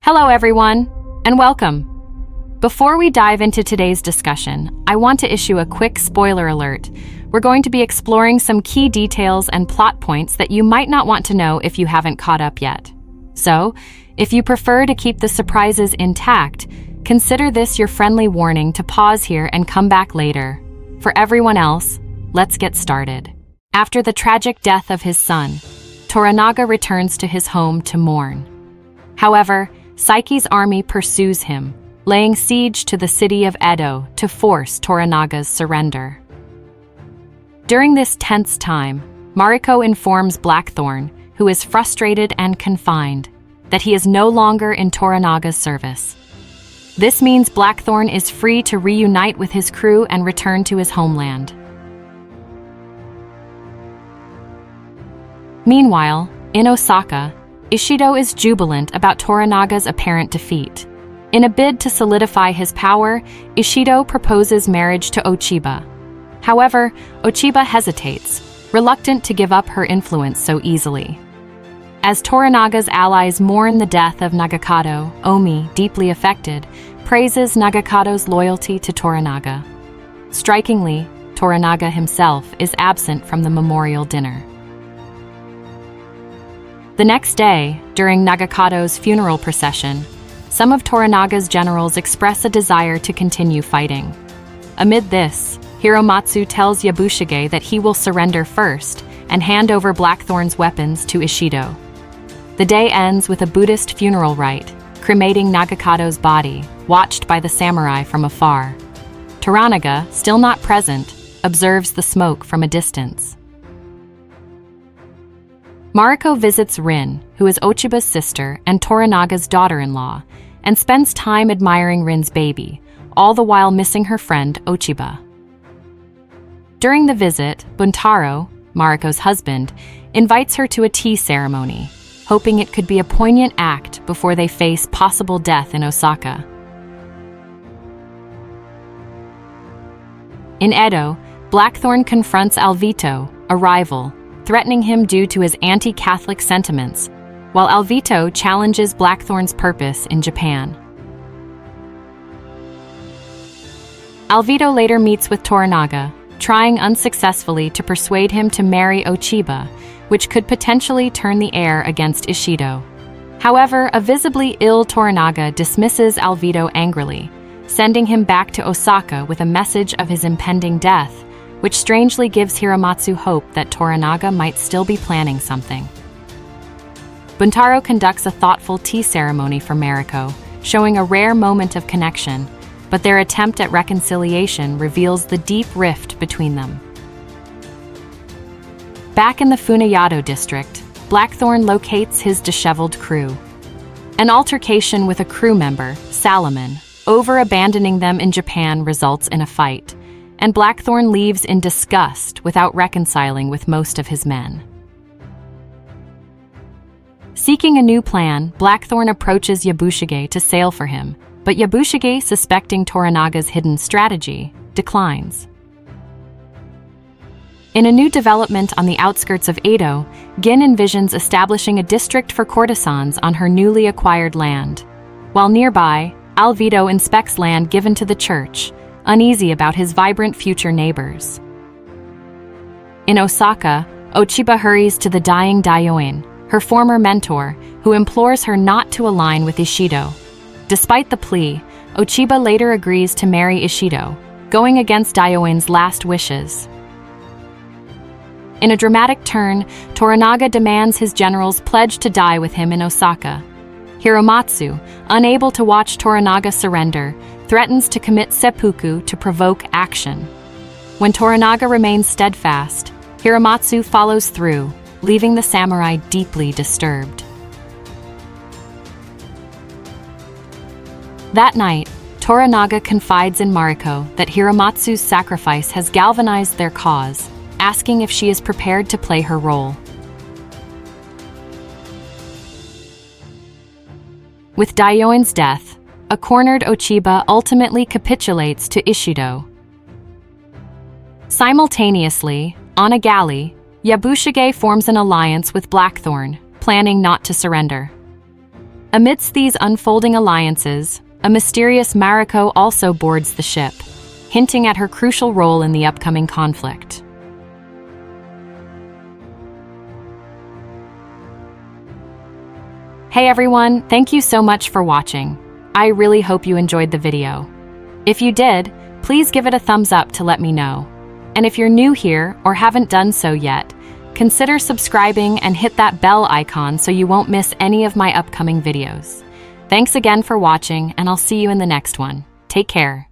Hello everyone, and welcome. Before we dive into today's discussion, I want to issue a quick spoiler alert. We're going to be exploring some key details and plot points that you might not want to know if you haven't caught up yet. So, if you prefer to keep the surprises intact, consider this your friendly warning to pause here and come back later. For everyone else, let's get started. After the tragic death of his son, Toranaga returns to his home to mourn. However, Saiki's army pursues him, laying siege to the city of Edo to force Toranaga's surrender. During this tense time, Mariko informs Blackthorne, who is frustrated and confined, that he is no longer in Toranaga's service. This means Blackthorne is free to reunite with his crew and return to his homeland. Meanwhile, in Osaka, Ishido is jubilant about Toranaga's apparent defeat. In a bid to solidify his power, Ishido proposes marriage to Ochiba. However, Ochiba hesitates, reluctant to give up her influence so easily. As Toranaga's allies mourn the death of Nagakado, Omi, deeply affected, praises Nagakado's loyalty to Toranaga. Strikingly, Toranaga himself is absent from the memorial dinner. The next day, during Nagakado's funeral procession, some of Toranaga's generals express a desire to continue fighting. Amid this, Hiromatsu tells Yabushige that he will surrender first and hand over Blackthorne's weapons to Ishido. The day ends with a Buddhist funeral rite, cremating Nagakado's body, watched by the samurai from afar. Toranaga, still not present, observes the smoke from a distance. Mariko visits Rin, who is Ochiba's sister and Toranaga's daughter-in-law, and spends time admiring Rin's baby, all the while missing her friend Ochiba. During the visit, Buntaro, Mariko's husband, invites her to a tea ceremony, hoping it could be a poignant act before they face possible death in Osaka. In Edo, Blackthorne confronts Alvito, a rival, threatening him due to his anti-Catholic sentiments, while Alvito challenges Blackthorne's purpose in Japan. Alvito later meets with Toranaga, trying unsuccessfully to persuade him to marry Ochiba, which could potentially turn the heir against Ishido. However, a visibly ill Toranaga dismisses Alvito angrily, sending him back to Osaka with a message of his impending death, which strangely gives Hiromatsu hope that Toranaga might still be planning something. Buntaro conducts a thoughtful tea ceremony for Mariko, showing a rare moment of connection, but their attempt at reconciliation reveals the deep rift between them. Back in the Funayado district, Blackthorne locates his disheveled crew. An altercation with a crew member, Salomon, over abandoning them in Japan results in a fight, and Blackthorne leaves in disgust without reconciling with most of his men. Seeking a new plan, Blackthorne approaches Yabushige to sail for him, but Yabushige, suspecting Toranaga's hidden strategy, declines. In a new development on the outskirts of Edo, Gin envisions establishing a district for courtesans on her newly acquired land. While nearby, Alvito inspects land given to the church, uneasy about his vibrant future neighbors. In Osaka, Ochiba hurries to the dying Daiyoin, her former mentor, who implores her not to align with Ishido. Despite the plea, Ochiba later agrees to marry Ishido, going against Daiyoin's last wishes. In a dramatic turn, Toranaga demands his generals pledge to die with him in Osaka. Hiromatsu, unable to watch Toranaga surrender, threatens to commit seppuku to provoke action. When Toranaga remains steadfast, Hiromatsu follows through, leaving the samurai deeply disturbed. That night, Toranaga confides in Mariko that Hiromatsu's sacrifice has galvanized their cause, asking if she is prepared to play her role. With Daiyoin's death, a cornered Ochiba ultimately capitulates to Ishido. Simultaneously, on a galley, Yabushige forms an alliance with Blackthorne, planning not to surrender. Amidst these unfolding alliances, a mysterious Mariko also boards the ship, hinting at her crucial role in the upcoming conflict. Hey everyone, thank you so much for watching. I really hope you enjoyed the video. If you did, please give it a thumbs up to let me know. And if you're new here or haven't done so yet, consider subscribing and hit that bell icon so you won't miss any of my upcoming videos. Thanks again for watching, and I'll see you in the next one. Take care.